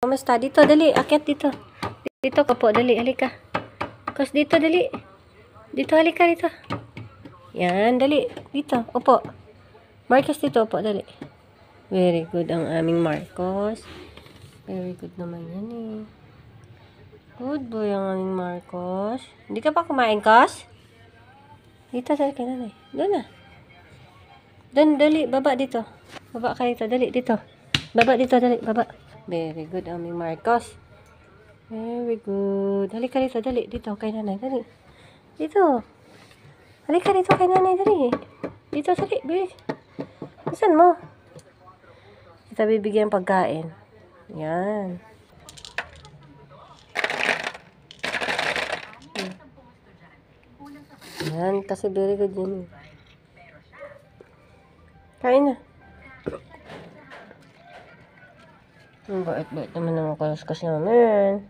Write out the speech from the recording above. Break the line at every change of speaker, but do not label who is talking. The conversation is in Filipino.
Kamusta? Dito, dali. Akyat dito. Dito ka po, dali. Halika. Kus, dito, dali. Dito, halika dito. Yan, dali. Dito, upo. Marcos, dito, upo, dali. Very good ang aming Marcos. Very good naman yan eh. Good boy ang aming Marcos. Hindi ka pa kumain, Kos? Dito, dali ka na. Doon na. Doon, dali. Baba dito. Baba ka dito. Dali, dito. Baba dito, dali. Baba. Very good ang aming Marcos. Very good. Halika dito, dali. Dito, kay nanay. Dali. Dito. Halika dito kay nanay. Dali. Dito, dali. Bilis. Saan mo? Kita bibigyan pagkain. Yan. Yan, kasi very good yun. Kain na. Ang bait-bait naman ng kaluskas namin.